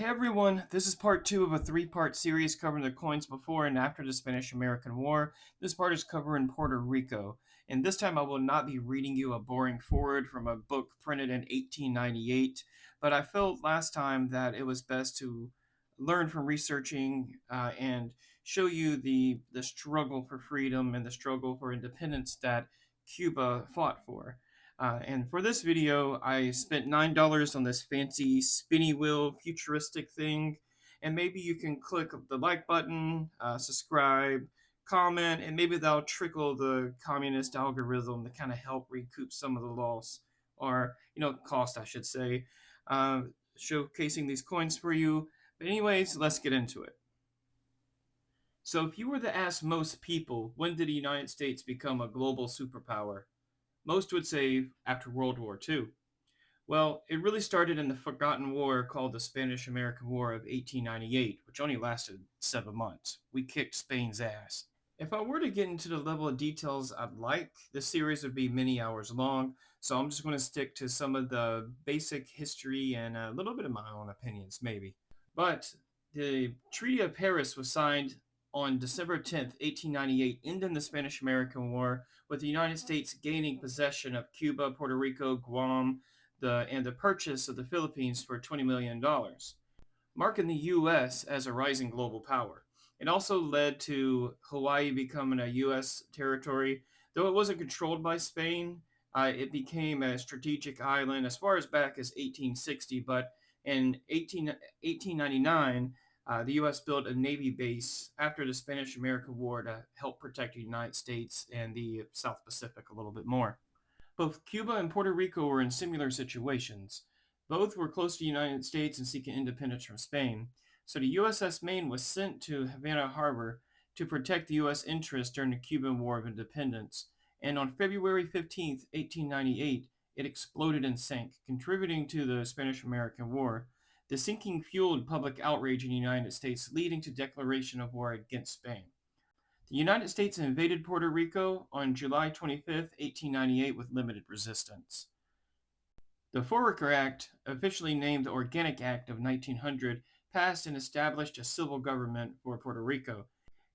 Hey everyone, this is part two of a three-part series covering the coins before and after the Spanish-American War. This part is covering Puerto Rico, and this time I will not be reading you a boring foreword from a book printed in 1898, but I felt last time that it was best to learn from researching and show you the struggle for freedom and the struggle for independence that Cuba fought for. And for this video, I spent $9 on this fancy spinny wheel futuristic thing. And maybe you can click the like button, subscribe, comment, and maybe that'll trickle the communist algorithm to kind of help recoup some of the loss, or, cost, I should say, uh, showcasing these coins for you. But anyways, let's get into it. So if you were to ask most people, when did the United States become a global superpower? Most would say after World War II. Well, it really started in the forgotten war called the Spanish American War of 1898, which only lasted 7 months. We kicked Spain's ass. If I were to get into the level of details I'd like, this series would be many hours long, so I'm just going to stick to some of the basic history and a little bit of my own opinions, maybe. But the Treaty of Paris was signed on December 10th, 1898, ending the Spanish American War, with the United States gaining possession of Cuba, Puerto Rico, Guam, and the purchase of the Philippines for $20 million, marking the U.S. as a rising global power. It also led to Hawaii becoming a U.S. territory. Though it wasn't controlled by Spain, it became a strategic island as far as back as 1860, but in 1899, the U.S. built a Navy base after the Spanish American War to help protect the United States and the South Pacific a little bit more. Both Cuba and Puerto Rico were in similar situations. Both were close to the United States and seeking independence from Spain, so the USS Maine was sent to Havana Harbor to protect the U.S. interests during the Cuban War of Independence, and on February 15th, 1898, it exploded and sank, contributing to the Spanish American War. The sinking fueled public outrage in the United States, leading to declaration of war against Spain. The United States invaded Puerto Rico on July 25th, 1898, with limited resistance. The Foraker Act, officially named the Organic Act of 1900, passed and established a civil government for Puerto Rico.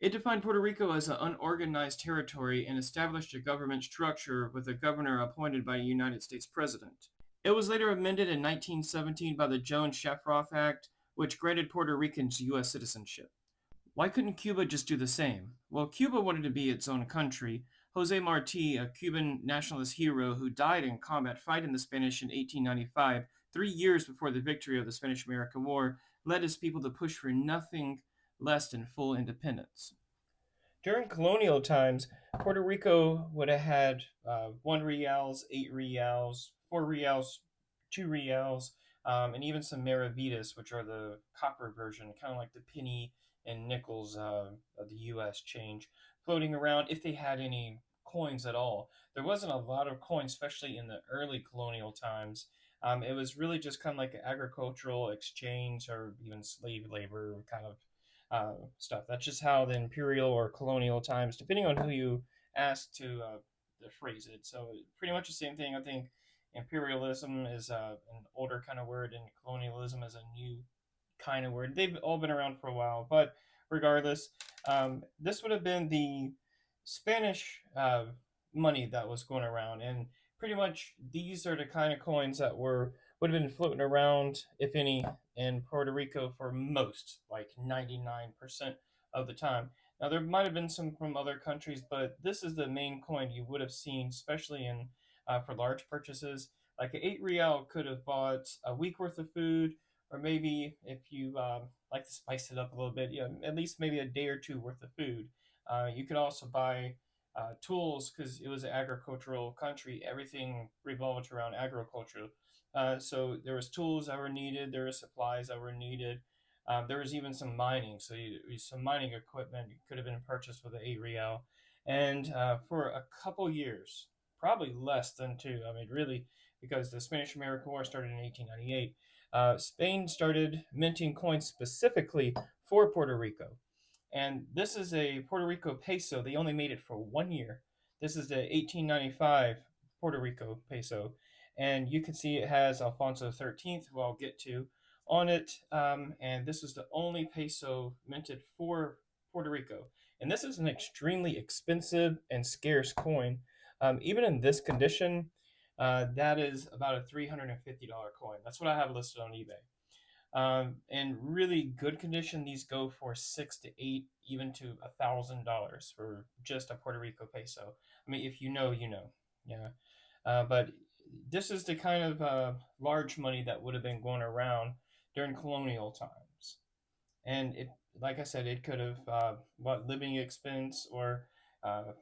It defined Puerto Rico as an unorganized territory and established a government structure with a governor appointed by a United States president. It was later amended in 1917 by the Jones-Shafroth Act, which granted Puerto Ricans U.S. citizenship. Why couldn't Cuba just do the same? Well, Cuba wanted to be its own country. Jose Marti, a Cuban nationalist hero who died in combat fighting the Spanish in 1895, 3 years before the victory of the Spanish American War, led his people to push for nothing less than full independence. During colonial times, Puerto Rico would have had 1 reals, 8 reals, 4 reals, 2 reals, and even some maravitas, which are the copper version, kind of like the penny and nickels of the U.S. change, floating around if they had any coins at all. There wasn't a lot of coins, especially in the early colonial times. It was really just kind of like an agricultural exchange or even slave labor kind of stuff. That's just how the imperial or colonial times, depending on who you ask to phrase it. So pretty much the same thing. I think imperialism is an older kind of word, and colonialism is a new kind of word. They've all been around for a while, but regardless, this would have been the Spanish money that was going around, and pretty much these are the kind of coins that would have been floating around, if any, in Puerto Rico for most, like 99% of the time. Now there might have been some from other countries, but this is the main coin you would have seen, especially in for large purchases. Like an 8 real could have bought a week worth of food, or maybe if you like to spice it up a little bit, at least maybe a day or two worth of food. You could also buy tools because it was an agricultural country. Everything revolved around agriculture. So there was tools that were needed. There were supplies that were needed. There was even some mining. So some mining equipment could have been purchased with an 8 real. And for a couple years, probably less than two. I mean, really, because the Spanish American War started in 1898. Spain started minting coins specifically for Puerto Rico. And this is a Puerto Rico peso. They only made it for 1 year. This is the 1895 Puerto Rico peso. And you can see it has Alfonso XIII, who I'll get to, on it, and this is the only peso minted for Puerto Rico. And this is an extremely expensive and scarce coin. Even in this condition, that is about a $350 coin. That's what I have listed on eBay. In really good condition, these go for 6 to 8, even to $1,000 for just a Puerto Rico peso. I mean, if you know, you know. Yeah. But this is the kind of large money that would have been going around during colonial times. And it, like I said, it could have bought living expense or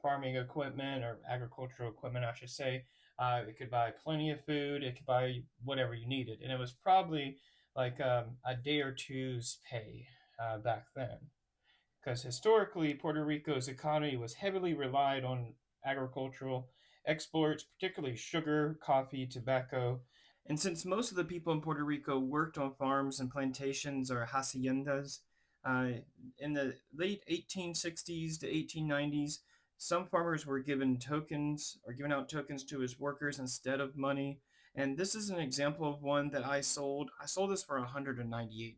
farming equipment or agricultural equipment, I should say. It could buy plenty of food. It could buy whatever you needed, and it was probably like a day or two's pay back then. Because historically, Puerto Rico's economy was heavily relied on agricultural exports, particularly sugar, coffee, tobacco. And since most of the people in Puerto Rico worked on farms and plantations or haciendas, uh, in the late 1860s to 1890s, some farmers were given tokens or given out tokens to his workers instead of money. And this is an example of one that I sold. I sold this for $198.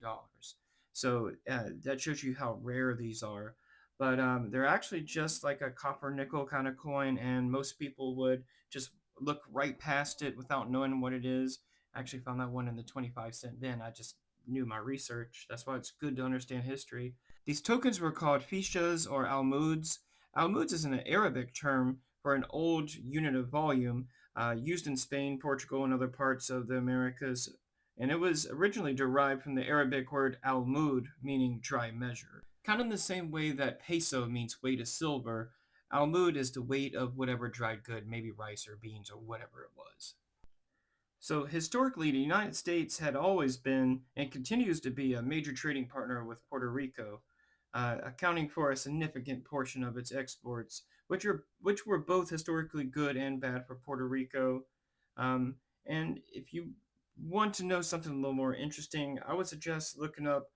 So that shows you how rare these are. But they're actually just like a copper nickel kind of coin, and most people would just look right past it without knowing what it is. I actually found that one in the 25-cent bin. I just knew my research. That's why it's good to understand history. These tokens were called fichas or almuds. Almuds is an Arabic term for an old unit of volume used in Spain, Portugal, and other parts of the Americas, and it was originally derived from the Arabic word almud, meaning dry measure. Kind of in the same way that peso means weight of silver, almud is the weight of whatever dried good, maybe rice or beans or whatever it was. So historically, the United States had always been and continues to be a major trading partner with Puerto Rico, accounting for a significant portion of its exports, which were both historically good and bad for Puerto Rico. And if you want to know something a little more interesting, I would suggest looking up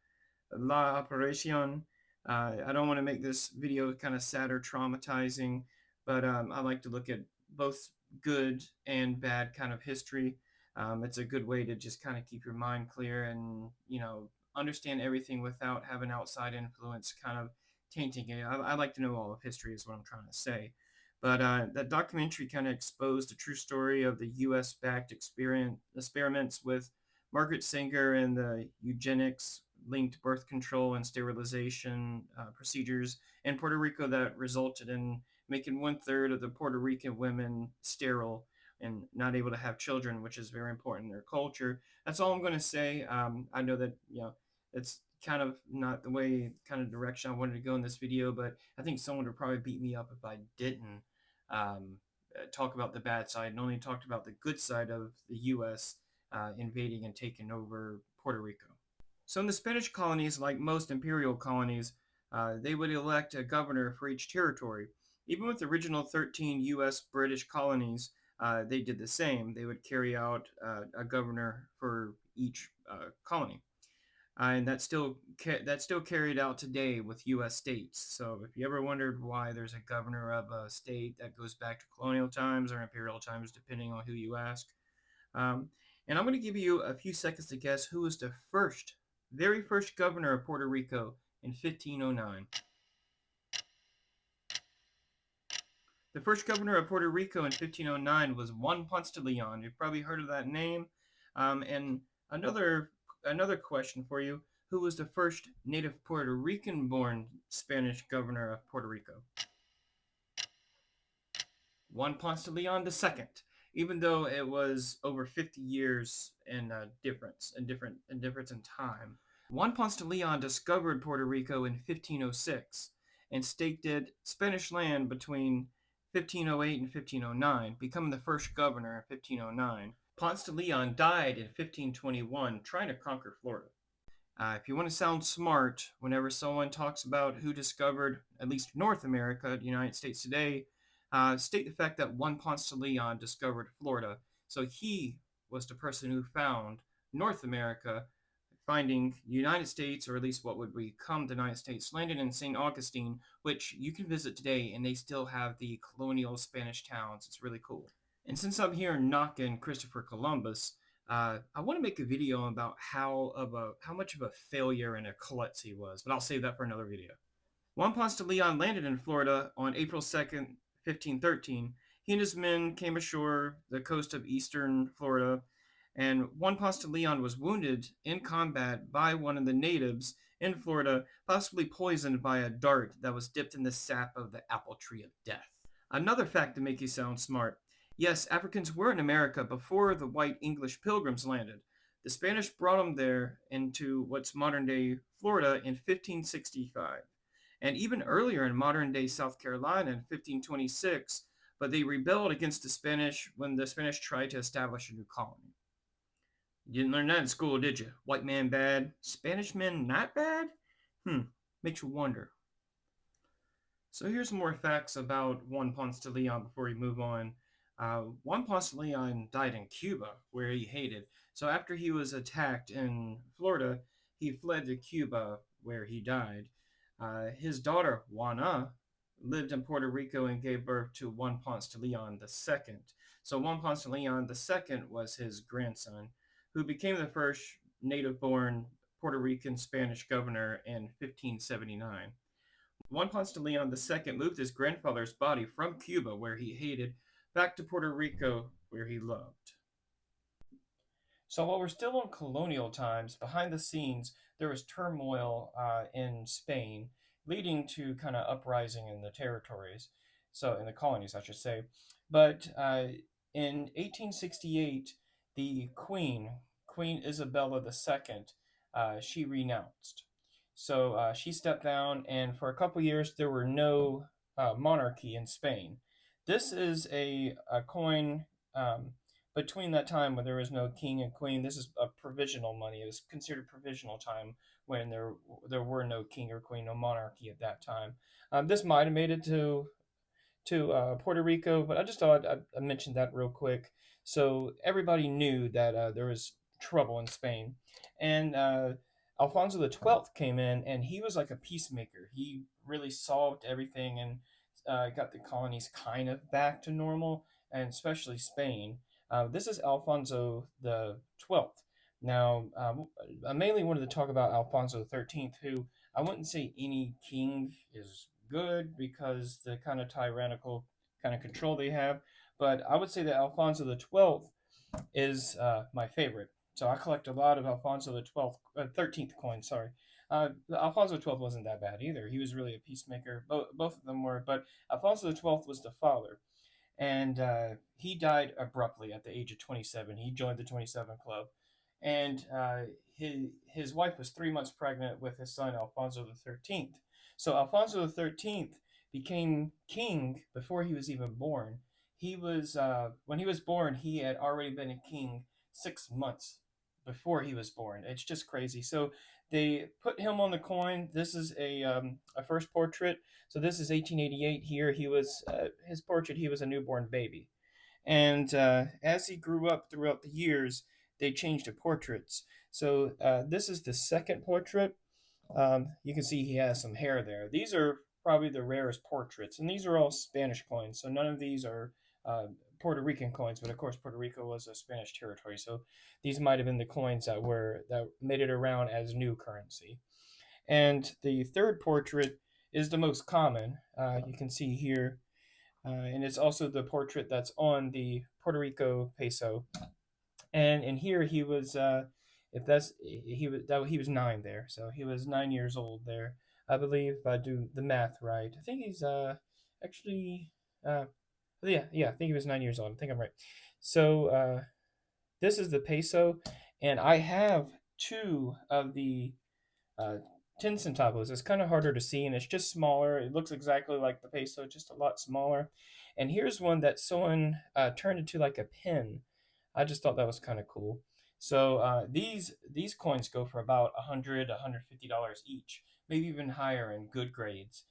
La Operación. I don't want to make this video kind of sad or traumatizing, but I like to look at both good and bad kind of history. It's a good way to just kind of keep your mind clear and understand everything without having outside influence kind of tainting it. I like to know all of history, is what I'm trying to say. But that documentary kind of exposed the true story of the U.S. backed experiments with Margaret Sanger and the eugenics linked birth control and sterilization procedures in Puerto Rico that resulted in making 1/3 of the Puerto Rican women sterile and not able to have children, which is very important in their culture. That's all I'm going to say. I know that it's kind of not the way kind of direction I wanted to go in this video, but I think someone would probably beat me up if I didn't talk about the bad side and only talked about the good side of the U.S. Invading and taking over Puerto Rico. So in the Spanish colonies, like most imperial colonies, they would elect a governor for each territory. Even with the original 13 U.S. British colonies, they did the same. They would carry out a governor for each colony, and that's still carried out today with U.S. states. So if you ever wondered why there's a governor of a state, that goes back to colonial times or imperial times, depending on who you ask. Um, and I'm going to give you a few seconds to guess who was the very first governor of Puerto Rico in 1509. The first governor of Puerto Rico in 1509 was Juan Ponce de Leon. You've probably heard of that name. And another question for you: who was the first native Puerto Rican-born Spanish governor of Puerto Rico? Juan Ponce de Leon II. Even though it was over 50 years in difference in time, Juan Ponce de Leon discovered Puerto Rico in 1506 and staked it Spanish land between 1508 and 1509, becoming the first governor in 1509. Ponce de Leon died in 1521 trying to conquer Florida. If you want to sound smart, whenever someone talks about who discovered at least North America, the United States today, state the fact that one Ponce de Leon discovered Florida. So he was the person who found North America, finding the United States, or at least what would become the United States, landed in St. Augustine, which you can visit today, and they still have the colonial Spanish towns. It's really cool. And since I'm here knocking Christopher Columbus, I want to make a video about how much of a failure and a klutz he was, but I'll save that for another video. Juan Ponce de Leon landed in Florida on April 2nd, 1513. He and his men came ashore the coast of eastern Florida, and Juan Ponce de Leon was wounded in combat by one of the natives in Florida, possibly poisoned by a dart that was dipped in the sap of the apple tree of death. Another fact to make you sound smart. Yes, Africans were in America before the white English pilgrims landed. The Spanish brought them there into what's modern day Florida in 1565, and even earlier in modern day South Carolina in 1526, but they rebelled against the Spanish when the Spanish tried to establish a new colony. You didn't learn that in school, did you? White man bad, Spanish men not bad? Makes you wonder. So here's some more facts about Juan Ponce de Leon before we move on. Juan Ponce de Leon died in Cuba, where he hated. So after he was attacked in Florida, he fled to Cuba, where he died. His daughter, Juana, lived in Puerto Rico and gave birth to Juan Ponce de Leon II. So Juan Ponce de Leon II was his grandson, who became the first native-born Puerto Rican Spanish governor in 1579. Juan Ponce de Leon II moved his grandfather's body from Cuba, where he hated, back to Puerto Rico, where he loved. So while we're still in colonial times, behind the scenes, there was turmoil in Spain, leading to kind of uprising in the territories, so in the colonies, I should say. But in 1868, the Queen Isabella II, she renounced. So she stepped down, and for a couple years, there were no monarchy in Spain. This is a coin between that time when there was no king and queen. This is a provisional money. It was considered provisional time when there were no king or queen, no monarchy at that time. This might have made it to Puerto Rico, but I just thought I'd mention that real quick. So everybody knew that there was trouble in Spain, and Alfonso XII came in, and he was like a peacemaker. He really solved everything and got the colonies kind of back to normal, and especially Spain. This is Alfonso the 12th. Now, I mainly wanted to talk about Alfonso the 13th, who I wouldn't say any king is good because the kind of tyrannical kind of control they have, but I would say that Alfonso the 12th is my favorite. So I collect a lot of Alfonso the 12th, 13th coins. Sorry, Alfonso the 12th wasn't that bad either. He was really a peacemaker. Both of them were, but Alfonso the 12th was the father, and he died abruptly at the age of 27. He joined the 27 Club, and his wife was 3 months pregnant with his son Alfonso the 13th. So Alfonso the 13th became king before he was even born. He was when he was born, he had already been a king 6 months before he was born. It's just crazy. So they put him on the coin. This is a first portrait. So this is 1888. Here he was his portrait. He was a newborn baby, and as he grew up throughout the years, they changed the portraits. So this is the second portrait. You can see he has some hair there. These are probably the rarest portraits, and these are all Spanish coins. So none of these are Puerto Rican coins, but of course Puerto Rico was a Spanish territory, so these might have been the coins that made it around as new currency. And the third portrait is the most common. You can see here, and it's also the portrait that's on the Puerto Rico peso. And in here he was, if that's he was 9 there, so he was 9 years old there. I believe if I do the math right. I think he's actually yeah, I think he was 9 years old. I think I'm right. So this is the peso, and I have two of the uh, 10 centavos. It's kind of harder to see, and it's just smaller. It looks exactly like the peso, just a lot smaller. And here's one that someone turned into like a pin. I just thought that was kind of cool. So these coins go for about $100, $150 each, maybe even higher in good grades.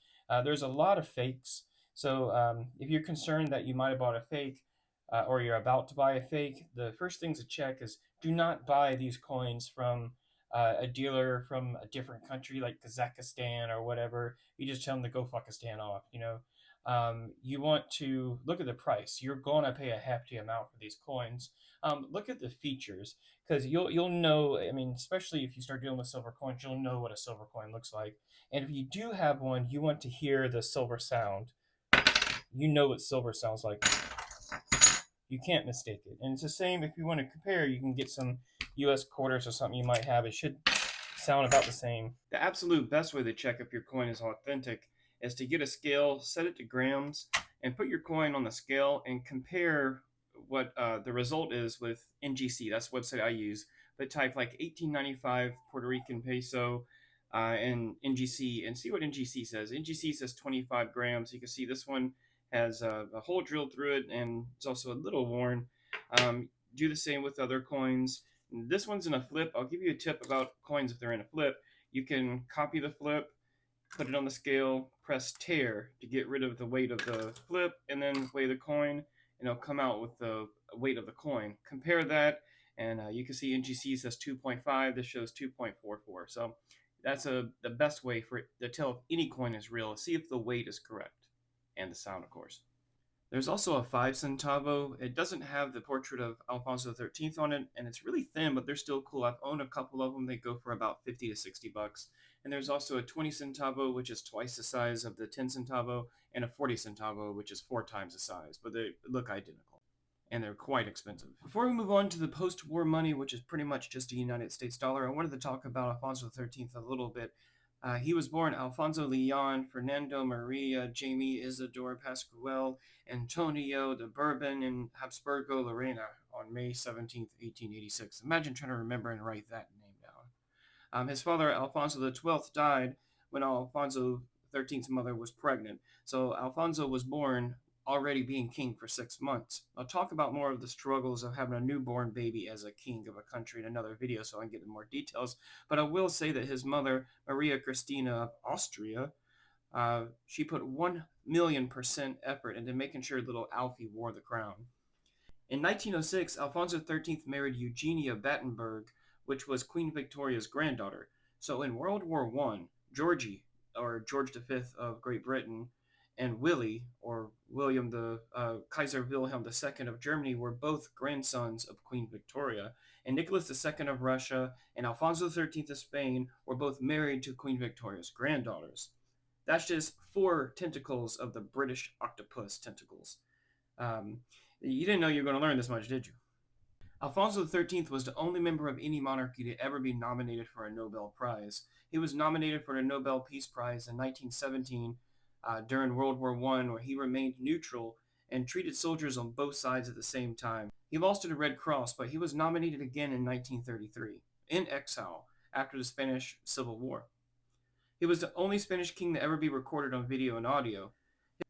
There's a lot of fakes. So if you're concerned that you might have bought a fake or you're about to buy a fake, the first things to check is do not buy these coins from a dealer from a different country like Kazakhstan or whatever. You just tell them to go fuck a stand off, you know. you want to look at the price. You're going to pay a hefty amount for these coins. Look at the features because you'll know. I mean, especially if you start dealing with silver coins, you'll know what a silver coin looks like. And if you do have one, you want to hear the silver sound. You know what silver sounds like. You can't mistake it. And it's the same if you want to compare. You can get some U.S. quarters or something you might have. It should sound about the same. The absolute best way to check if your coin is authentic is to get a scale, set it to grams, and put your coin on the scale and compare what the result is with NGC. That's the website I use. But type like 1895 Puerto Rican peso and NGC and see what NGC says. NGC says 25 grams. You can see this one has a hole drilled through it and it's also a little worn. Do the same with other coins. This one's in a flip. I'll give you a tip about coins if they're in a flip. You can copy the flip, put it on the scale, press tear to get rid of the weight of the flip, and then weigh the coin, and it'll come out with the weight of the coin. Compare that, and you can see NGC says 2.5. This shows 2.44. So that's the best way for it to tell if any coin is real. See if the weight is correct, and the sound, of course. There's also a 5 centavo. It doesn't have the portrait of Alfonso XIII on it, and it's really thin, but they're still cool. I've owned a couple of them. They go for about 50 to 60 bucks. And there's also a 20 centavo, which is twice the size of the 10 centavo, and a 40 centavo, which is 4 times the size, but they look identical. And they're quite expensive. Before we move on to the post-war money, which is pretty much just a United States dollar, I wanted to talk about Alfonso XIII a little bit. He was born Alfonso Leon, Fernando Maria, Jamie Isidore Pascual, Antonio de Bourbon, and Habsburgo Lorena on May 17th, 1886. Imagine trying to remember and write that name down. His father, Alfonso XII, died when Alfonso XIII's mother was pregnant. So Alfonso was born already being king for 6 months. I'll talk about more of the struggles of having a newborn baby as a king of a country in another video so I can get into more details. But I will say that his mother, Maria Christina of Austria, she put 1,000,000% effort into making sure little Alfie wore the crown. In 1906, Alfonso XIII married Eugenia Battenberg, which was Queen Victoria's granddaughter. So in World War I, Georgie, or George V of Great Britain, and Willie, or William the Kaiser Wilhelm II of Germany, were both grandsons of Queen Victoria, and Nicholas II of Russia and Alfonso XIII of Spain were both married to Queen Victoria's granddaughters. That's just 4 tentacles of the British octopus tentacles. You didn't know you were going to learn this much, did you? Alfonso XIII was the only member of any monarchy to ever be nominated for a Nobel Prize. He was nominated for the Nobel Peace Prize in 1917 during World War I, where he remained neutral and treated soldiers on both sides at the same time. He lost to the Red Cross, but he was nominated again in 1933, in exile, after the Spanish Civil War. He was the only Spanish king to ever be recorded on video and audio,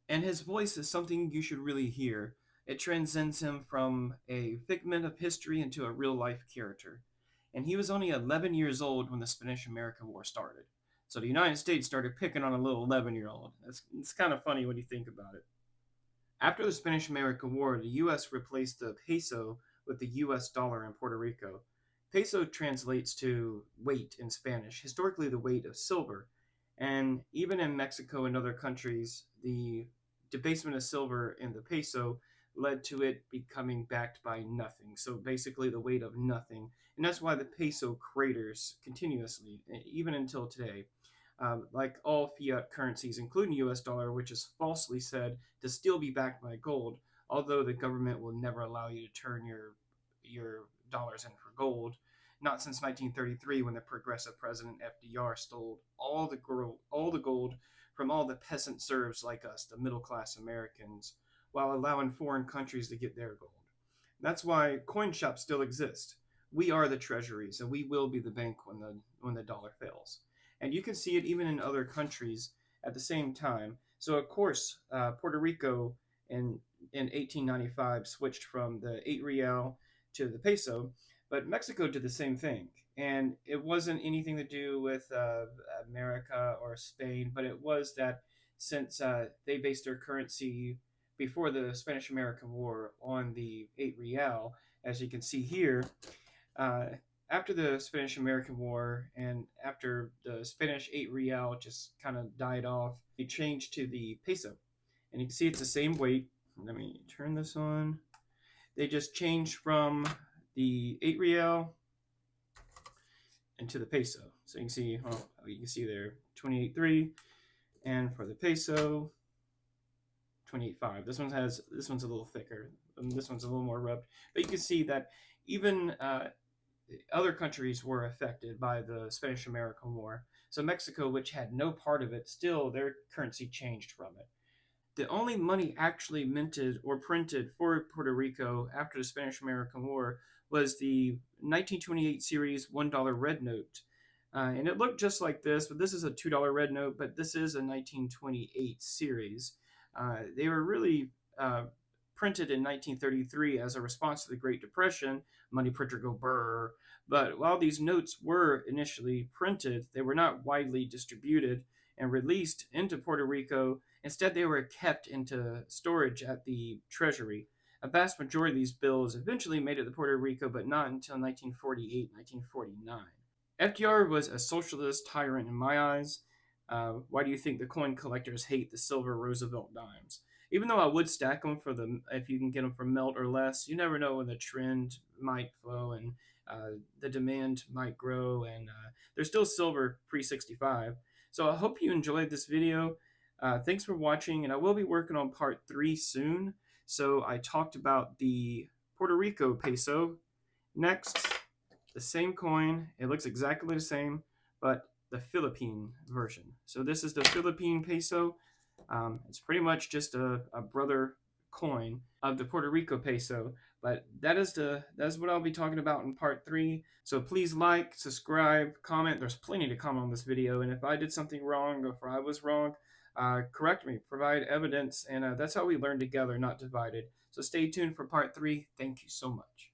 and his voice is something you should really hear. It transcends him from a figment of history into a real-life character. And he was only 11 years old when the Spanish-American War started. So the United States started picking on a little 11-year-old. It's kind of funny when you think about it. After the Spanish-American War, the U.S. replaced the peso with the U.S. dollar in Puerto Rico. Peso translates to weight in Spanish, historically the weight of silver. And even in Mexico and other countries, the debasement of silver in the peso led to it becoming backed by nothing. So basically the weight of nothing. And that's why the peso craters continuously, even until today. Like all fiat currencies, including US dollar, which is falsely said to still be backed by gold, although the government will never allow you to turn your dollars in for gold. Not since 1933, when the progressive president FDR stole all the gold from all the peasant serfs like us, the middle class Americans, while allowing foreign countries to get their gold. That's why coin shops still exist. We are the treasuries, and we will be the bank when the dollar fails. And you can see it even in other countries at the same time. So of course, Puerto Rico in 1895 switched from the 8 real to the peso, but Mexico did the same thing. And it wasn't anything to do with America or Spain, but it was that since they based their currency before the Spanish-American War on the 8 real, as you can see here, after the Spanish-American War and after the Spanish 8 real just kind of died off, it changed to the peso. And you can see it's the same weight. Let me turn this on. They just changed from the 8 real into the peso. So you can see, you can see there 28.3, and for the peso, 28.5. This one's a little thicker, and this one's a little more rubbed. But you can see that even other countries were affected by the Spanish American War. So Mexico, which had no part of it, still their currency changed from it. The only money actually minted or printed for Puerto Rico after the Spanish American War was the 1928 series $1 red note. And it looked just like this, but this is a $2 red note, but this is a 1928 series. They were really printed in 1933 as a response to the Great Depression. Money printer go brr. But while these notes were initially printed, they were not widely distributed and released into Puerto Rico. Instead, they were kept into storage at the Treasury. A vast majority of these bills eventually made it to Puerto Rico, but not until 1948, 1949. FDR was a socialist tyrant in my eyes. Why do you think the coin collectors hate the silver Roosevelt dimes? Even though I would stack them for the if you can get them for melt or less, you never know when the trend might flow and the demand might grow. And there's still silver pre-65. So I hope you enjoyed this video. Thanks for watching, and I will be working on part 3 soon. So I talked about the Puerto Rico peso. Next, the same coin. It looks exactly the same, but the Philippine version. So this is the Philippine peso. It's pretty much just a brother coin of the Puerto Rico peso. But that's what I'll be talking about in part 3. So please like, subscribe, comment. There's plenty to comment on this video. And if I did something wrong or if I was wrong, correct me, provide evidence. And that's how we learn together, not divided. So stay tuned for part 3. Thank you so much.